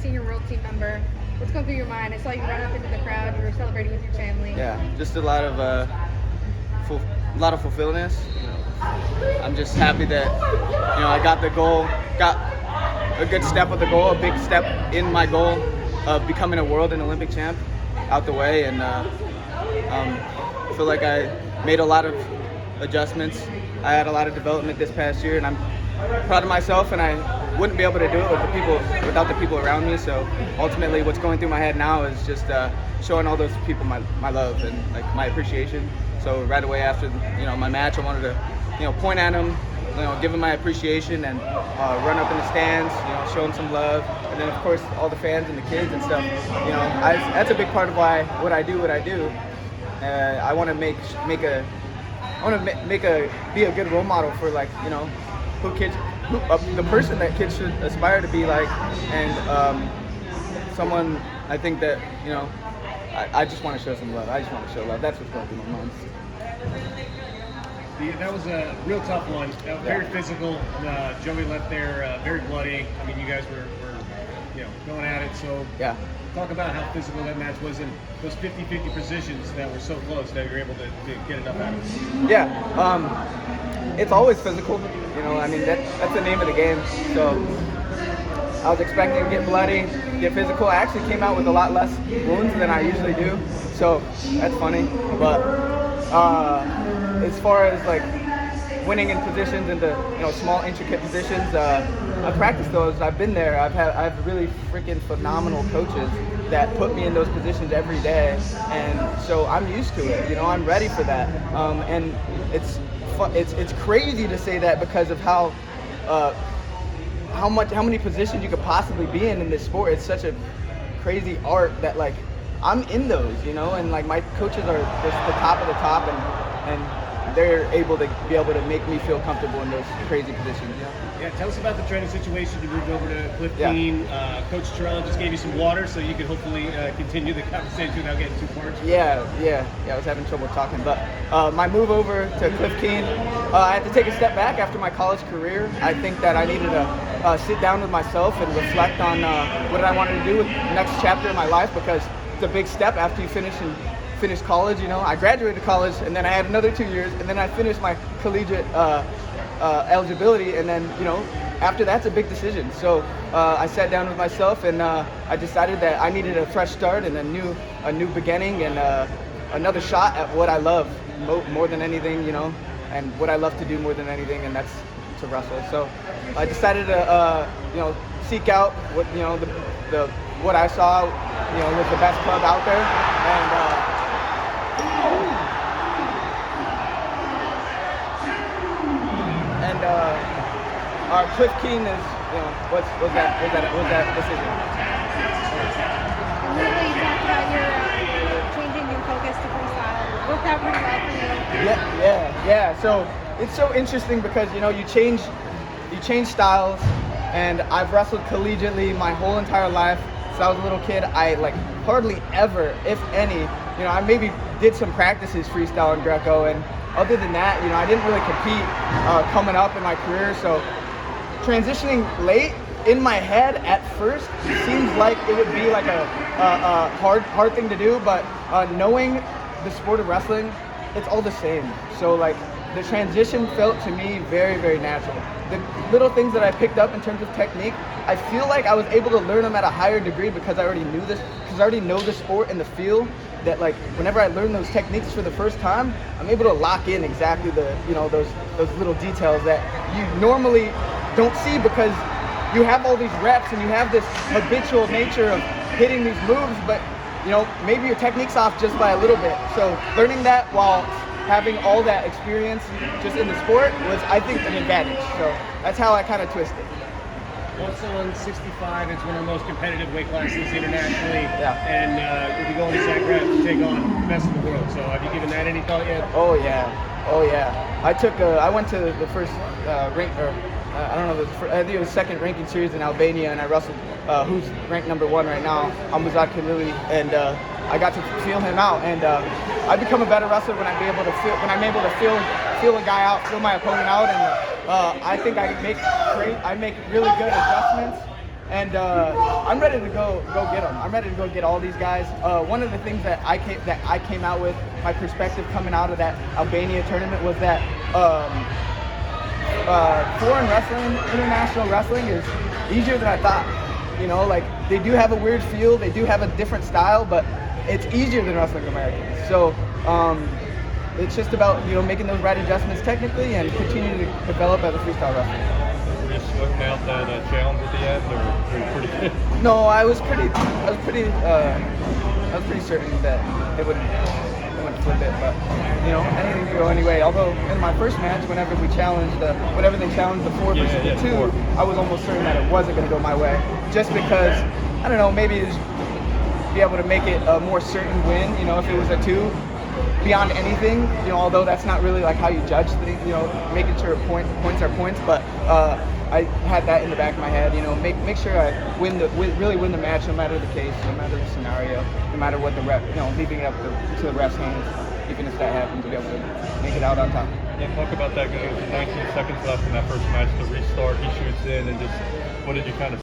senior world team member. What's going through your mind? I saw you run up into the crowd. You were celebrating with your family. Yeah, just a lot of fulfillment. I'm just happy that I got the goal, got a good step of the goal, a big step in my goal of becoming a world and Olympic champ out the way, and I feel like I made a lot of adjustments. I had a lot of development this past year, and I'm proud of myself, and I wouldn't be able to do it without the people around me. So ultimately what's going through my head now is just showing all those people my love and like my appreciation. So right away after my match, I wanted to point at them, give them my appreciation, and run up in the stands, show them some love, and then of course all the fans and the kids and stuff. That's a big part of what I do. I want to be a good role model for the person that kids should aspire to be like, and someone I think that I just want to show some love. I just want to show love. That's what's going through my mind. That was a real tough one. Very physical. Joey left there very bloody. I mean, you guys were going at it. So yeah. Talk about how physical that match was in those 50-50 positions that were so close that you're able to get enough out of it. Yeah. It's always physical. I mean, that's the name of the game. So I was expecting to get bloody, get physical. I actually came out with a lot less wounds than I usually do. So that's funny. But as far as like winning in positions into small intricate positions, I practiced those. I've been there. I have really freaking phenomenal coaches that put me in those positions every day, and so I'm used to it. I'm ready for that. And it's crazy to say that because of how many positions you could possibly be in this sport. It's such a crazy art that like I'm in those, and like my coaches are just the top of the top, and they're able to make me feel comfortable in those crazy positions. Yeah, tell us about the training situation. You moved over to Cliff Keen. Coach Terrell just gave you some water so you could hopefully continue the conversation without getting too far. Yeah, I was having trouble talking, but my move over to Cliff Keen, I had to take a step back after my college career. I think that I needed to sit down with myself and reflect on what I wanted to do with the next chapter of my life, because it's a big step after you finish college. I graduated college, and then I had another 2 years, and then I finished my collegiate eligibility, and then after that's a big decision. So I sat down with myself, and I decided that I needed a fresh start and a new beginning, and another shot at what I love more than anything, and what I love to do more than anything, and that's to wrestle. So I decided to seek out what what I saw was the best club out there, and Cliff Keen is was that decision. Literally, you talked about your changing your focus to freestyle. It worked out pretty well for you. Yeah. So it's so interesting because you change styles, and I've wrestled collegiately my whole entire life. Since I was a little kid, I hardly ever, if any, I maybe did some practices freestyle and Greco, and other than that, I didn't really compete coming up in my career. So transitioning late in my head at first seems like it would be like a hard thing to do, but knowing the sport of wrestling, it's all the same. So the transition felt to me very, very natural. The little things that I picked up in terms of technique, I feel like I was able to learn them at a higher degree because I already knew this, because I already know the sport and the feel, that whenever I learn those techniques for the first time, I'm able to lock in exactly those little details that you normally don't see because you have all these reps and you have this habitual nature of hitting these moves, but maybe your technique's off just by a little bit. So learning that while having all that experience just in the sport was, I think, an advantage. So that's how I kind of twist it. Also on 65, it's one of the most competitive weight classes internationally. Yeah. And you'll be going to Zagreb to take on the best in the world. So have you given that any thought yet? Oh yeah. I went to the first rank, or I don't know, I think it was second ranking series in Albania, and I wrestled who's ranked number 1 right now, Hamzat Khalili, and I got to feel him out, and I become a better wrestler when I'm able to feel a guy out, feel my opponent out, and I think I make really good adjustments And I'm ready to go get them. I'm ready to go get all these guys. One of the things that I came out with, my perspective coming out of that Albania tournament was that foreign wrestling, international wrestling is easier than I thought. You know, like they do have a weird feel, they do have a different style, but it's easier than wrestling Americans. So it's just about, you know, making those right adjustments technically and continuing to develop as a freestyle wrestler. Were you sweating out that challenge at the end, or were you pretty good? No, I was pretty certain that it wouldn't flip it, but you know, anything could go anyway. Although in my first match, whenever they challenged the 4 versus the 2, I was almost certain that it wasn't going to go my way, just because I don't know, maybe it's be able to make it a more certain win. You know, if it was a 2 beyond anything, you know, although that's not really like how you judge things, you know, making sure points are points, but I had that in the back of my head, you know, make sure I really win the match, no matter the case, no matter the scenario, no matter what the ref, you know, leaving it up to the ref's hands, even if that happens, to be able to make it out on top. Yeah, talk about that, because 19 seconds left in that first match, the restart, he shoots in, and just what did you kind of